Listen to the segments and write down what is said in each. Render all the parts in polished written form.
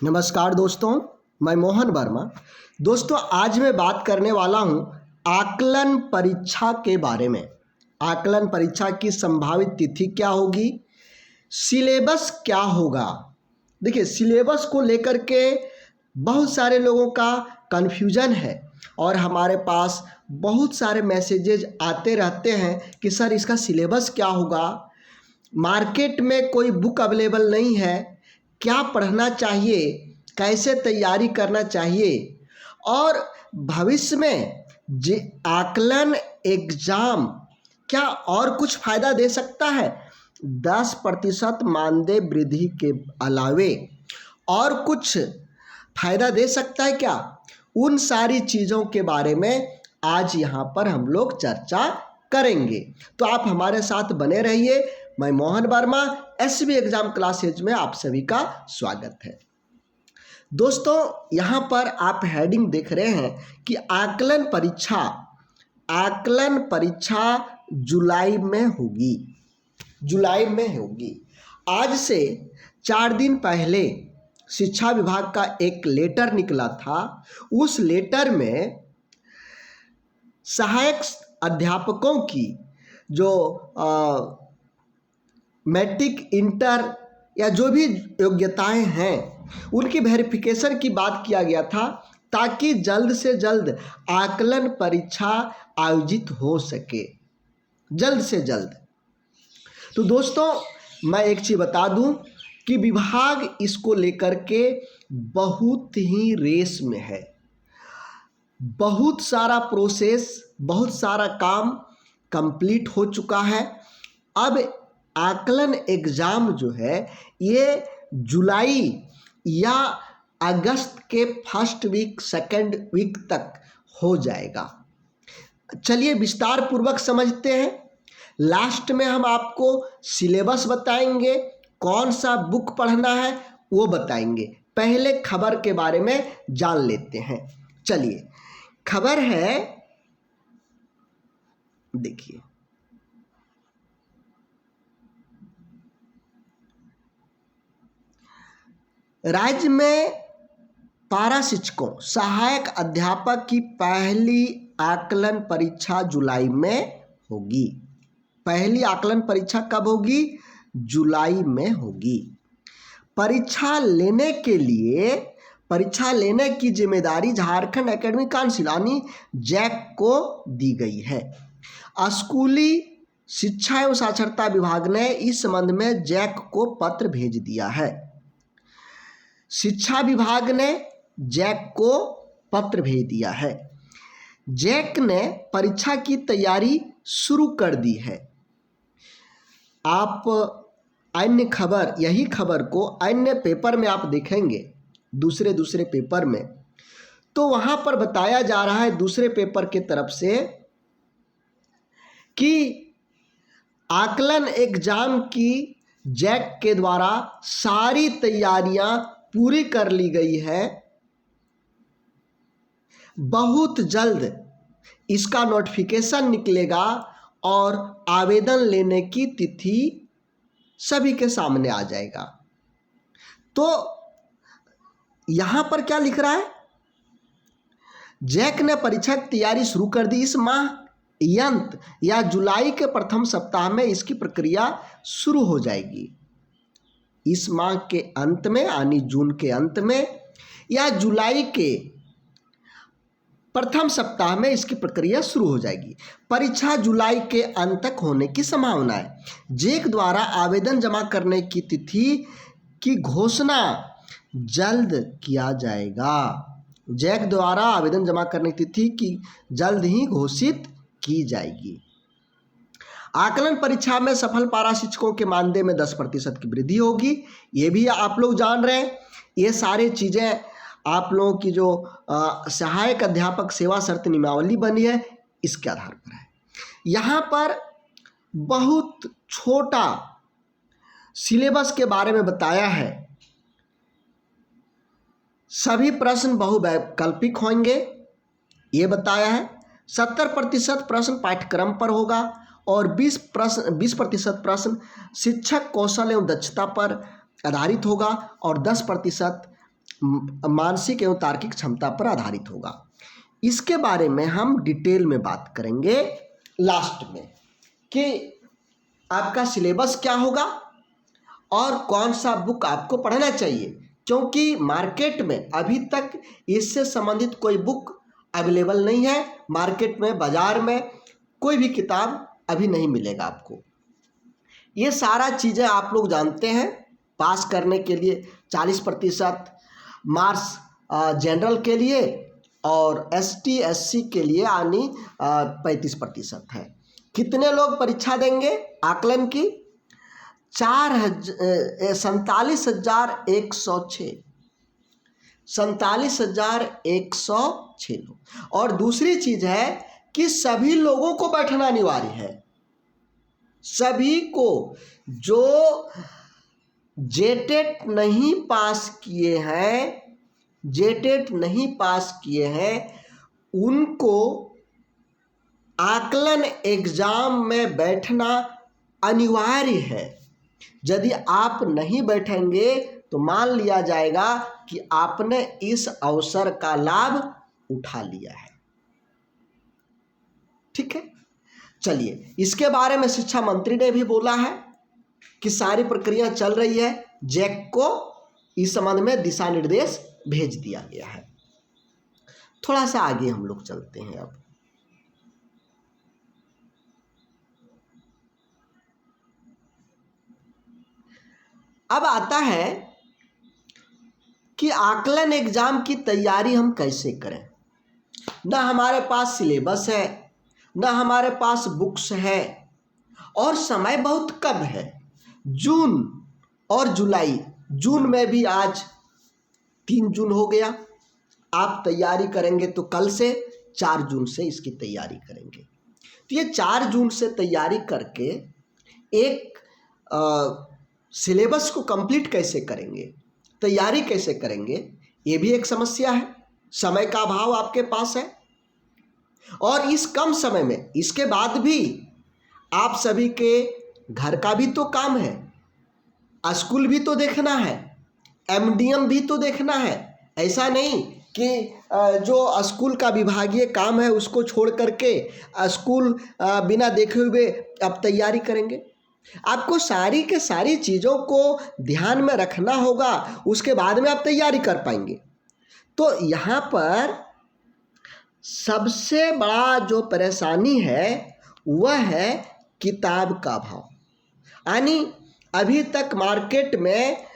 नमस्कार दोस्तों, मैं मोहन वर्मा। दोस्तों, आज मैं बात करने वाला हूं आकलन परीक्षा के बारे में। आकलन परीक्षा की संभावित तिथि क्या होगी, सिलेबस क्या होगा। देखिए, सिलेबस को लेकर के बहुत सारे लोगों का कन्फ्यूजन है और हमारे पास बहुत सारे मैसेजेज आते रहते हैं कि सर इसका सिलेबस क्या होगा, मार्केट में कोई बुक अवेलेबल नहीं है, क्या पढ़ना चाहिए, कैसे तैयारी करना चाहिए और भविष्य में आकलन एग्जाम क्या और कुछ फ़ायदा दे सकता है। 10% मानदेय वृद्धि के अलावे और कुछ फ़ायदा दे सकता है क्या, उन सारी चीज़ों के बारे में आज यहाँ पर हम लोग चर्चा करेंगे। तो आप हमारे साथ बने रहिए। मैं Mohan Verma, SB exam classes में आप सभी का स्वागत है। दोस्तों, यहाँ पर आप हेडिंग देख रहे हैं कि आकलन परीक्षा जुलाई में होगी। आज से 4 दिन पहले शिक्षा विभाग का एक लेटर निकला था। उस लेटर में सहायक अध्यापकों की जो मैट्रिक, इंटर या जो भी योग्यताएं हैं उनकी वेरिफिकेशन की बात किया गया था, ताकि जल्द से जल्द आकलन परीक्षा आयोजित हो सके, जल्द से जल्द। तो दोस्तों, मैं एक चीज़ बता दूं कि विभाग इसको लेकर के बहुत ही रेस में है। बहुत सारा प्रोसेस, बहुत सारा काम कंप्लीट हो चुका है। अब आकलन एग्ज़ाम जो है ये जुलाई या अगस्त के फर्स्ट वीक, सेकंड वीक तक हो जाएगा। चलिए विस्तार पूर्वक समझते हैं। लास्ट में हम आपको सिलेबस बताएंगे, कौन सा बुक पढ़ना है वो बताएंगे। पहले खबर के बारे में जान लेते हैं। चलिए, खबर है, देखिए, राज्य में पारा शिक्षकों, सहायक अध्यापक की पहली आकलन परीक्षा जुलाई में होगी। पहली आकलन परीक्षा कब होगी? जुलाई में होगी। परीक्षा लेने की जिम्मेदारी झारखंड एकेडमिक काउंसिल यानी जैक को दी गई है। स्कूली शिक्षा एवं साक्षरता विभाग ने इस संबंध में जैक को पत्र भेज दिया है। शिक्षा विभाग ने जैक को पत्र भेज दिया है। जैक ने परीक्षा की तैयारी शुरू कर दी है। आप यही खबर को अन्य पेपर में आप देखेंगे, दूसरे पेपर में, तो वहां पर बताया जा रहा है दूसरे पेपर के तरफ से कि आकलन एग्जाम की जैक के द्वारा सारी तैयारियां पूरी कर ली गई है। बहुत जल्द इसका नोटिफिकेशन निकलेगा और आवेदन लेने की तिथि सभी के सामने आ जाएगा। तो यहां पर क्या लिख रहा है? जैक ने परीक्षा की तैयारी शुरू कर दी। इस माह अंत या जुलाई के प्रथम सप्ताह में इसकी प्रक्रिया शुरू हो जाएगी। इस माह के अंत में यानी जून के अंत में या जुलाई के प्रथम सप्ताह में इसकी प्रक्रिया शुरू हो जाएगी। परीक्षा जुलाई के अंत तक होने की संभावना है। जैक द्वारा आवेदन जमा करने की तिथि की घोषणा जल्द किया जाएगा। जैक द्वारा आवेदन जमा करने की तिथि की जल्द ही घोषित की जाएगी। आकलन परीक्षा में सफल पारा शिक्षकों के मानदेय में 10% की वृद्धि होगी। ये भी आप लोग जान रहे हैं। ये सारी चीज़ें आप लोगों की जो सहायक अध्यापक सेवा शर्त नियमावली बनी है इसके आधार पर है। यहाँ पर बहुत छोटा सिलेबस के बारे में बताया है। सभी प्रश्न बहुवैकल्पिक होंगे, ये बताया है। 70% प्रश्न पाठ्यक्रम पर होगा और 20% प्रश्न शिक्षक कौशल एवं दक्षता पर आधारित होगा और 10% मानसिक एवं तार्किक क्षमता पर आधारित होगा। इसके बारे में हम डिटेल में बात करेंगे लास्ट में कि आपका सिलेबस क्या होगा और कौन सा बुक आपको पढ़ना चाहिए, क्योंकि मार्केट में अभी तक इससे संबंधित कोई बुक अवेलेबल नहीं है। मार्केट में, बाजार में कोई भी किताब अभी नहीं मिलेगा आपको। ये सारा चीज़ें आप लोग जानते हैं। पास करने के लिए 40% मार्क्स जनरल के लिए और ST SC के लिए यानी 35% है। कितने लोग परीक्षा देंगे आकलन की? 47,106 47,106 लोग। और दूसरी चीज है कि सभी लोगों को बैठना अनिवार्य है। सभी को जो जेटेट नहीं पास किए हैं उनको आकलन एग्जाम में बैठना अनिवार्य है। यदि आप नहीं बैठेंगे तो मान लिया जाएगा कि आपने इस अवसर का लाभ उठा लिया है। ठीक है, चलिए, इसके बारे में शिक्षा मंत्री ने भी बोला है कि सारी प्रक्रिया चल रही है। जैक को इस संबंध में दिशा निर्देश भेज दिया गया है। थोड़ा सा आगे हम लोग चलते हैं। अब आता है कि आकलन एग्जाम की तैयारी हम कैसे करें। ना हमारे पास सिलेबस है, ना हमारे पास बुक्स है और समय बहुत कम है। जून और जुलाई, जून में भी आज 3 जून हो गया। आप तैयारी करेंगे तो कल से 4 जून से इसकी तैयारी करेंगे। तो ये 4 जून से तैयारी करके एक सिलेबस को कंप्लीट कैसे करेंगे, तैयारी कैसे करेंगे, ये भी एक समस्या है। समय का अभाव आपके पास है और इस कम समय में, इसके बाद भी आप सभी के घर का भी तो काम है, स्कूल भी तो देखना है, MDM भी तो देखना है। ऐसा नहीं कि जो स्कूल का विभागीय काम है उसको छोड़ करके स्कूल बिना देखे हुए अब तैयारी करेंगे। आपको सारी के सारी चीज़ों को ध्यान में रखना होगा, उसके बाद में आप तैयारी कर पाएंगे। तो यहाँ पर सबसे बड़ा जो परेशानी है वह है किताब का अभाव। यानी अभी तक मार्केट में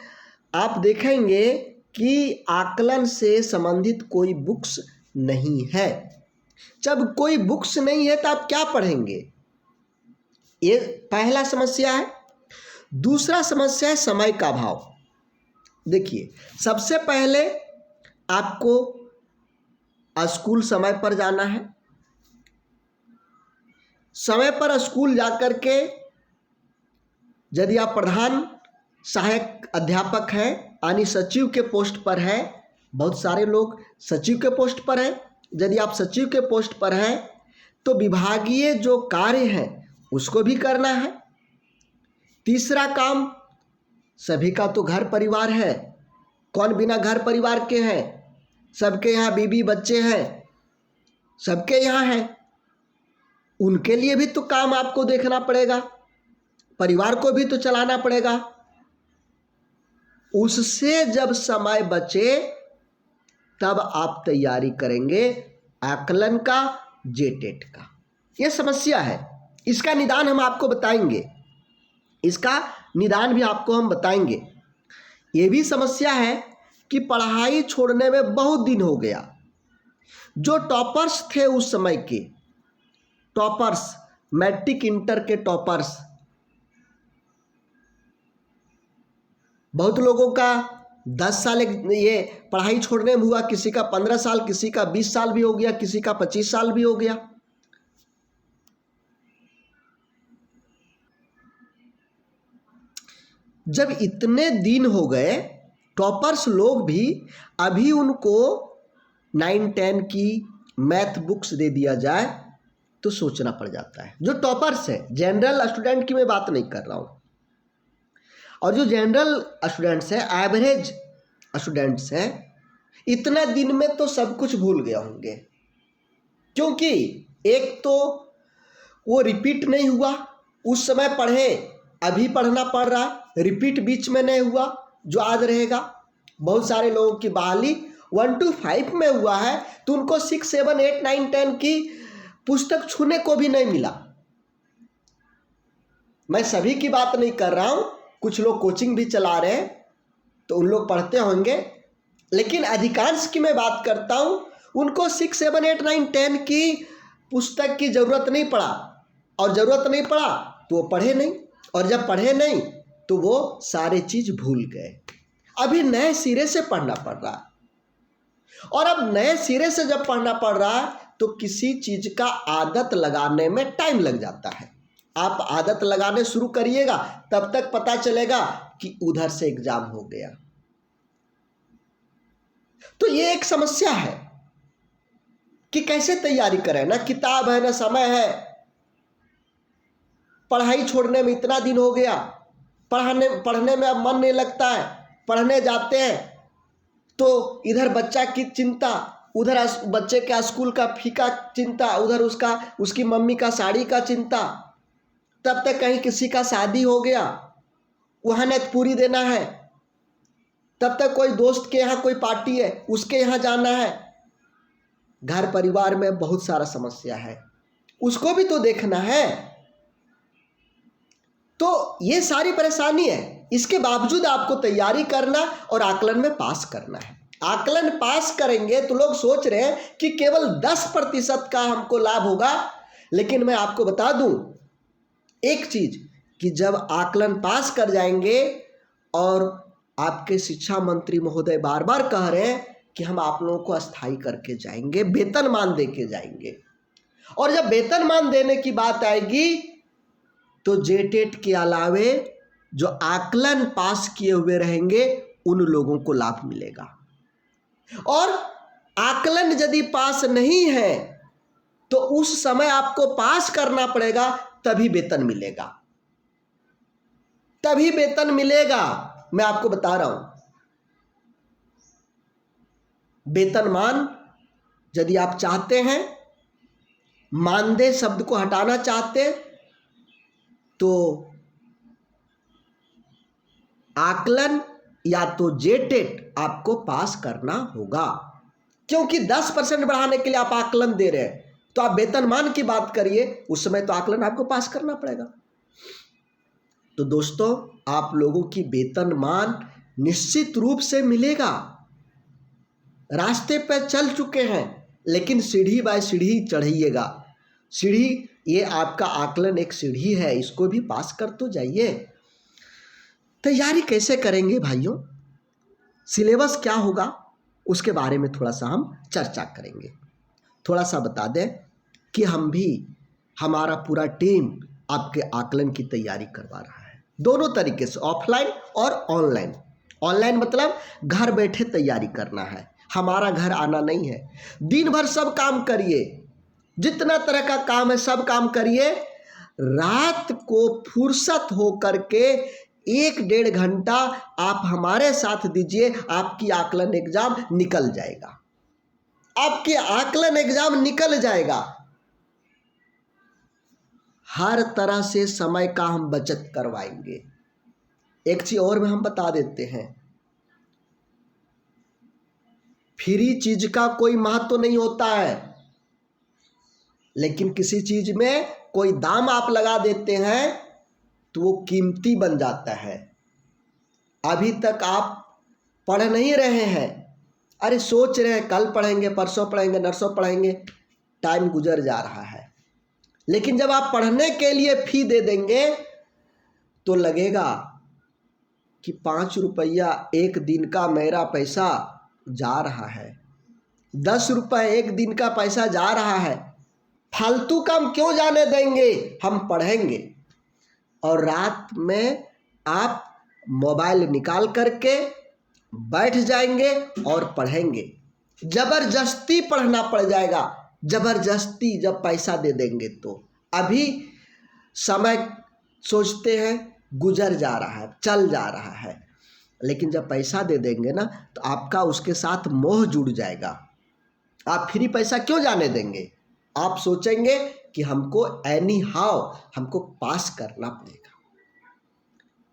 आप देखेंगे कि आकलन से संबंधित कोई बुक्स नहीं है। जब कोई बुक्स नहीं है तो आप क्या पढ़ेंगे? ये पहला समस्या है। दूसरा समस्या है समय का अभाव। देखिए, सबसे पहले आपको स्कूल समय पर जाना है। समय पर स्कूल जाकर के यदि आप प्रधान सहायक अध्यापक हैं यानी सचिव के पोस्ट पर है, बहुत सारे लोग सचिव के पोस्ट पर हैं, यदि आप सचिव के पोस्ट पर हैं तो विभागीय जो कार्य हैं उसको भी करना है। तीसरा काम, सभी का तो घर परिवार है, कौन बिना घर परिवार के हैं? सबके यहाँ बीवी बच्चे हैं, सबके यहाँ हैं, उनके लिए भी तो काम आपको देखना पड़ेगा, परिवार को भी तो चलाना पड़ेगा। उससे जब समय बचे तब आप तैयारी करेंगे आकलन का, जेटेट का। यह समस्या है, इसका निदान हम आपको बताएंगे, इसका निदान भी आपको हम बताएंगे। ये भी समस्या है कि पढ़ाई छोड़ने में बहुत दिन हो गया। जो टॉपर्स थे उस समय के टॉपर्स, मैट्रिक इंटर के टॉपर्स, बहुत लोगों का 10 साल ये पढ़ाई छोड़ने में हुआ, किसी का 15 साल, किसी का 20 साल भी हो गया, किसी का 25 साल भी हो गया। जब इतने दिन हो गए, टॉपर्स लोग भी अभी उनको 9-10 की मैथ बुक्स दे दिया जाए तो सोचना पड़ जाता है। जो टॉपर्स है, जनरल स्टूडेंट की मैं बात नहीं कर रहा हूँ, और जो जनरल स्टूडेंट्स हैं, एवरेज स्टूडेंट्स हैं, इतना दिन में तो सब कुछ भूल गए होंगे, क्योंकि एक तो वो रिपीट नहीं हुआ, उस समय पढ़े, अभी पढ़ना पड़ रहा, रिपीट बीच में नहीं हुआ जो याद रहेगा। बहुत सारे लोगों की बहाली 1 to 5 में हुआ है, तो उनको 6, 7, 8, 9, 10 की पुस्तक छूने को भी नहीं मिला। मैं सभी की बात नहीं कर रहा हूं, कुछ लोग कोचिंग भी चला रहे हैं तो उन लोग पढ़ते होंगे, लेकिन अधिकांश की मैं बात करता हूं, उनको 6, 7, 8, 9, 10 की पुस्तक की जरूरत नहीं पड़ा, और जरूरत नहीं पड़ा तो वो पढ़े नहीं, और जब पढ़े नहीं तो वो सारे चीज भूल गए। अभी नए सिरे से पढ़ना पड़ रहा है, और अब नए सिरे से जब पढ़ना पड़ रहा है तो किसी चीज का आदत लगाने में टाइम लग जाता है। आप आदत लगाने शुरू करिएगा तब तक पता चलेगा कि उधर से एग्जाम हो गया। तो ये एक समस्या है कि कैसे तैयारी करें, ना किताब है ना समय है, पढ़ाई छोड़ने में इतना दिन हो गया, पढ़ने में अब मन नहीं लगता है, पढ़ने जाते हैं तो इधर बच्चा की चिंता, उधर बच्चे का स्कूल का फी का चिंता, उधर उसकी मम्मी का साड़ी का चिंता, तब तक कहीं किसी का शादी हो गया, वहाँ नेत पूरी देना है, तब तक कोई दोस्त के यहाँ कोई पार्टी है, उसके यहाँ जाना है, घर परिवार में बहुत सारा समस्या है, उसको भी तो देखना है। तो ये सारी परेशानी है, इसके बावजूद आपको तैयारी करना और आकलन में पास करना है। आकलन पास करेंगे तो लोग सोच रहे हैं कि केवल 10% का हमको लाभ होगा, लेकिन मैं आपको बता दूं एक चीज कि जब आकलन पास कर जाएंगे, और आपके शिक्षा मंत्री महोदय बार बार कह रहे हैं कि हम आप लोगों को अस्थायी करके जाएंगे, वेतनमान दे के जाएंगे, और जब वेतनमान देने की बात आएगी तो जेटेट के अलावे जो आकलन पास किए हुए रहेंगे उन लोगों को लाभ मिलेगा, और आकलन यदि पास नहीं है तो उस समय आपको पास करना पड़ेगा, तभी वेतन मिलेगा, तभी वेतन मिलेगा। मैं आपको बता रहा हूं, वेतनमान यदि आप चाहते हैं, मानदेय शब्द को हटाना चाहते हैं, तो आकलन या तो जेटेट आपको पास करना होगा, क्योंकि 10% बढ़ाने के लिए आप आकलन दे रहे हैं, तो आप वेतनमान की बात करिए, उस समय तो आकलन आपको पास करना पड़ेगा। तो दोस्तों, आप लोगों की वेतनमान निश्चित रूप से मिलेगा, रास्ते पर चल चुके हैं, लेकिन सीढ़ी बाय सीढ़ी चढ़िएगा। सीढ़ी, ये आपका आकलन एक सीढ़ी है, इसको भी पास कर तो जाइए। तैयारी कैसे करेंगे भाइयों, सिलेबस क्या होगा, उसके बारे में थोड़ा सा हम चर्चा करेंगे। थोड़ा सा बता दें कि हमारा पूरा टीम आपके आकलन की तैयारी करवा रहा है, दोनों तरीके से, ऑफलाइन और ऑनलाइन। ऑनलाइन मतलब घर बैठे तैयारी करना है, हमारा घर आना नहीं है। दिन भर सब काम करिए, जितना तरह का काम है सब काम करिए, रात को फुर्सत हो करके 1-1.5 घंटा आप हमारे साथ दीजिए, आपकी आकलन एग्जाम निकल जाएगा, आपके आकलन एग्जाम निकल जाएगा। हर तरह से समय का हम बचत करवाएंगे। एक चीज और में हम बता देते हैं, फ्री चीज का कोई महत्व नहीं होता है, लेकिन किसी चीज में कोई दाम आप लगा देते हैं तो वो कीमती बन जाता है। अभी तक आप पढ़ नहीं रहे हैं, अरे सोच रहे हैं कल पढ़ेंगे, परसों पढ़ेंगे, नरसों पढ़ेंगे, टाइम गुजर जा रहा है। लेकिन जब आप पढ़ने के लिए फी दे देंगे तो लगेगा कि 5 रुपया एक दिन का मेरा पैसा जा रहा है, 10 रुपये एक दिन का पैसा जा रहा है, फालतू काम क्यों जाने देंगे, हम पढ़ेंगे। और रात में आप मोबाइल निकाल करके बैठ जाएंगे और पढ़ेंगे, जबरदस्ती पढ़ना पड़ जाएगा, जबरदस्ती जब पैसा दे देंगे तो। अभी समय सोचते हैं गुजर जा रहा है, चल जा रहा है, लेकिन जब पैसा दे देंगे ना तो आपका उसके साथ मोह जुड़ जाएगा। आप फ्री पैसा क्यों जाने देंगे? आप सोचेंगे कि हमको एनी हाउ हमको पास करना पड़ेगा,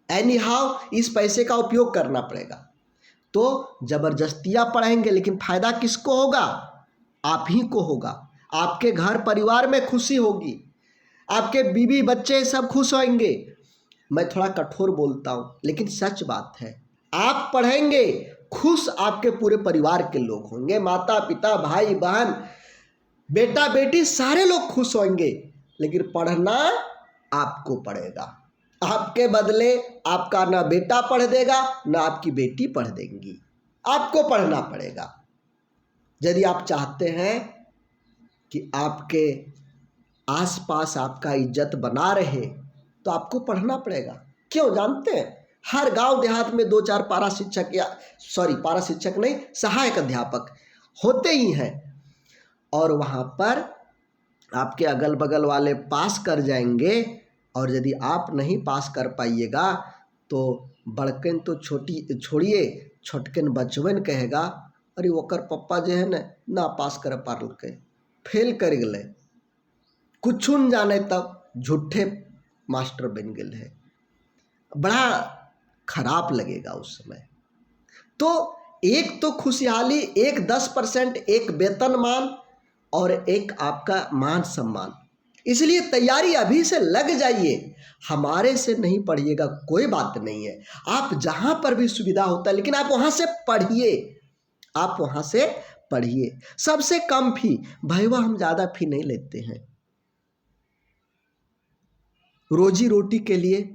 एनी हाउ इस पैसे का उपयोग करना पड़ेगा। तो जबरदस्तियां पढ़ेंगे, लेकिन फायदा किसको होगा? आप ही को होगा। आपके घर परिवार में खुशी होगी, आपके बीवी बच्चे सब खुश होंगे। मैं थोड़ा कठोर बोलता हूं, लेकिन सच बात है। आप पढ़ेंगे, खुश आपके पूरे परिवार के लोग होंगे, माता पिता भाई बहन बेटा बेटी सारे लोग खुश होंगे। लेकिन पढ़ना आपको पड़ेगा। आपके बदले आपका ना बेटा पढ़ देगा ना आपकी बेटी पढ़ देंगी, आपको पढ़ना पड़ेगा। यदि आप चाहते हैं कि आपके आसपास आपका इज्जत बना रहे तो आपको पढ़ना पड़ेगा। क्यों जानते हैं? हर गांव देहात में 2-4 पारा शिक्षक पारा शिक्षक नहीं, सहायक अध्यापक होते ही हैं। और वहाँ पर आपके अगल बगल वाले पास कर जाएंगे, और यदि आप नहीं पास कर पाइएगा तो बड़कन तो छोड़िए, छोटकन बचवन कहेगा, अरे ओकर पप्पा जो है ना पास कर पार के फेल कर गए, कुछ न जाने तब झूठे मास्टर बन गए है। बड़ा खराब लगेगा उस समय। तो एक तो खुशहाली, एक 10%, एक वेतनमान और एक आपका मान सम्मान। इसलिए तैयारी अभी से लग जाइए। हमारे से नहीं पढ़िएगा कोई बात नहीं है, आप जहां पर भी सुविधा होता है, लेकिन आप वहां से पढ़िए, आप वहां से पढ़िए। सबसे कम फी, भैया हम ज्यादा फी नहीं लेते हैं। रोजी रोटी के लिए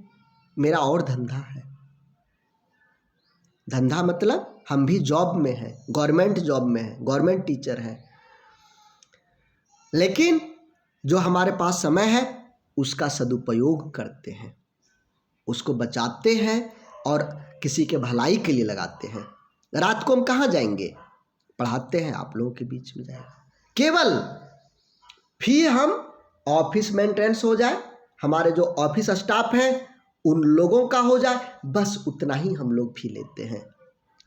मेरा और धंधा है। धंधा मतलब हम भी जॉब में हैं, गवर्नमेंट जॉब में हैं, गवर्नमेंट टीचर हैं। लेकिन जो हमारे पास समय है उसका सदुपयोग करते हैं, उसको बचाते हैं और किसी के भलाई के लिए लगाते हैं। रात को हम कहाँ जाएंगे? पढ़ाते हैं, आप लोगों के बीच में जाएगा। केवल फी हम ऑफिस मेंटेनेंस हो जाए, हमारे जो ऑफिस स्टाफ हैं उन लोगों का हो जाए, बस उतना ही हम लोग फी लेते हैं।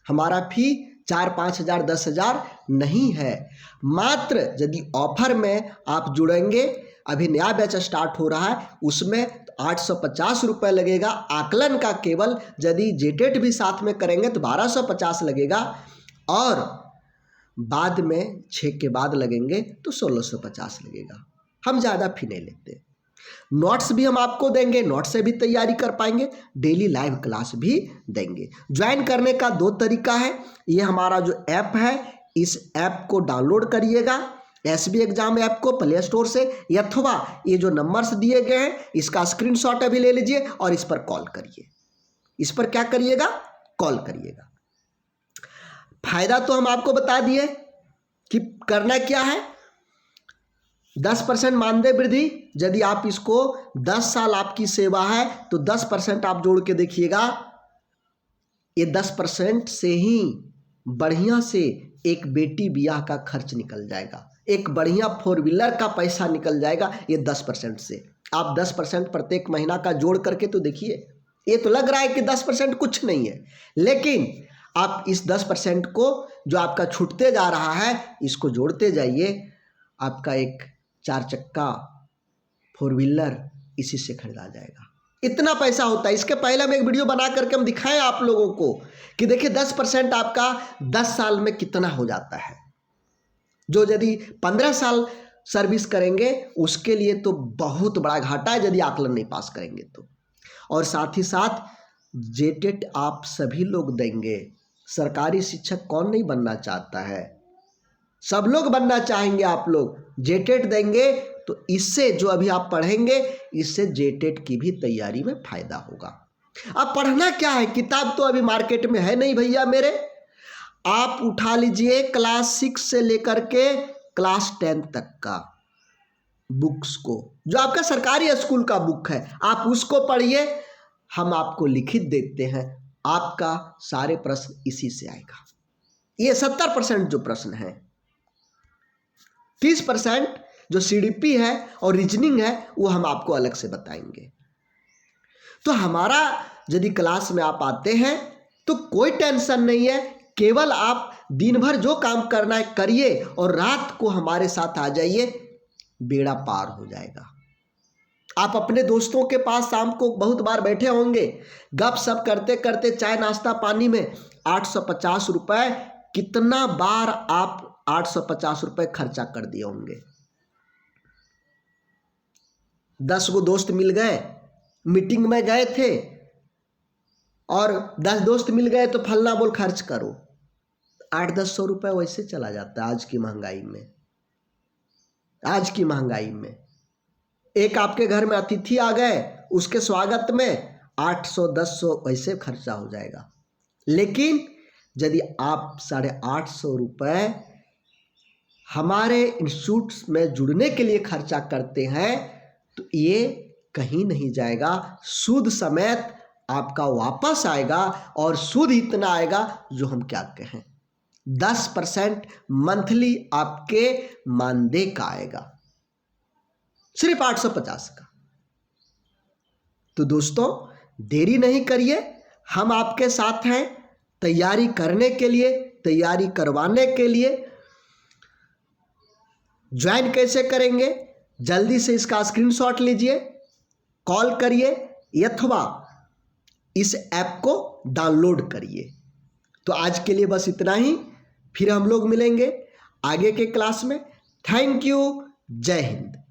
हमारा फी 4-5 हज़ार 10 हज़ार नहीं है। मात्र यदि ऑफर में आप जुड़ेंगे, अभी नया बैच स्टार्ट हो रहा है, उसमें 850 रुपये लगेगा आकलन का केवल। यदि जेटेट भी साथ में करेंगे तो 1250 लगेगा, और बाद में 6 के बाद लगेंगे तो 1650 लगेगा। हम ज़्यादा फी नहीं लेते। नोट्स भी हम आपको देंगे, नोट्स से भी तैयारी कर पाएंगे, डेली लाइव क्लास भी देंगे। ज्वाइन करने का 2 तरीका है। ये हमारा जो ऐप है, इस ऐप को डाउनलोड करिएगा, एसबी एग्जाम ऐप को प्ले स्टोर से, अथवा ये जो नंबर्स दिए गए हैं इसका स्क्रीनशॉट अभी ले लीजिए और इस पर कॉल करिए। इस पर क्या करिएगा? कॉल करिएगा। फायदा तो हम आपको बता दिए कि करना क्या है। 10% मानदेय वृद्धि, यदि आप इसको 10 साल आपकी सेवा है तो 10% आप जोड़ के देखिएगा। ये 10% से ही बढ़िया से एक बेटी ब्याह का खर्च निकल जाएगा, एक बढ़िया 4 व्हीलर का पैसा निकल जाएगा। ये 10% से आप 10% प्रत्येक महीना का जोड़ करके तो देखिए। ये तो लग रहा है कि 10% कुछ नहीं है, लेकिन आप इस 10% को जो आपका छूटते जा रहा है इसको जोड़ते जाइए। आपका एक 4 चक्का 4 व्हीलर इसी से खरीदा जाएगा। इतना पैसा होता है। इसके पहले हम एक वीडियो बना करके हम दिखाएं आप लोगों को कि देखिए 10% आपका 10 साल में कितना हो जाता है। जो यदि 15 साल सर्विस करेंगे उसके लिए तो बहुत बड़ा घाटा है यदि आकलन नहीं पास करेंगे तो। और साथ ही साथ जेटेट आप सभी लोग देंगे। सरकारी शिक्षक कौन नहीं बनना चाहता है? सब लोग बनना चाहेंगे। आप लोग जेटेट देंगे तो इससे जो अभी आप पढ़ेंगे इससे जेटेट की भी तैयारी में फायदा होगा। अब पढ़ना क्या है? किताब तो अभी मार्केट में है नहीं भैया मेरे। आप उठा लीजिए क्लास 6 से लेकर के क्लास 10 तक का बुक्स को, जो आपका सरकारी स्कूल का बुक है आप उसको पढ़िए। हम आपको लिखित देते हैं, आपका सारे प्रश्न इसी से आएगा। ये 70% जो प्रश्न है, 30% जो सीडीपी है और रीजनिंग है वो हम आपको अलग से बताएंगे। तो हमारा यदि क्लास में आप आते हैं तो कोई टेंशन नहीं है, केवल आप दिन भर जो काम करना है करिए और रात को हमारे साथ आ जाइए, बेड़ा पार हो जाएगा। आप अपने दोस्तों के पास शाम को बहुत बार बैठे होंगे, गप सप करते करते चाय नाश्ता पानी में 850 रुपये, कितना बार आप 850 रुपये खर्चा कर दिए होंगे। 10 गो दोस्त मिल गए, मीटिंग में गए थे और 10 दोस्त मिल गए तो फलना बोल खर्च करो, 800-1000 रुपये वैसे चला जाता है आज की महंगाई में। आज की महंगाई में एक आपके घर में अतिथि आ गए, उसके स्वागत में 800-1000 वैसे खर्चा हो जाएगा। लेकिन यदि आप 850 रुपये हमारे इंस्टीट्यूट में जुड़ने के लिए खर्चा करते हैं तो ये कहीं नहीं जाएगा, सूद समेत आपका वापस आएगा और सूद इतना आएगा जो हम क्या कहें, 10% मंथली आपके मानदेय का आएगा, सिर्फ 850 का। तो दोस्तों देरी नहीं करिए, हम आपके साथ हैं तैयारी करने के लिए, तैयारी करवाने के लिए। ज्वाइन कैसे करेंगे, जल्दी से इसका स्क्रीनशॉट लीजिए, कॉल करिए अथवा इस ऐप को डाउनलोड करिए। तो आज के लिए बस इतना ही, फिर हम लोग मिलेंगे आगे के क्लास में। थैंक यू, जय हिंद।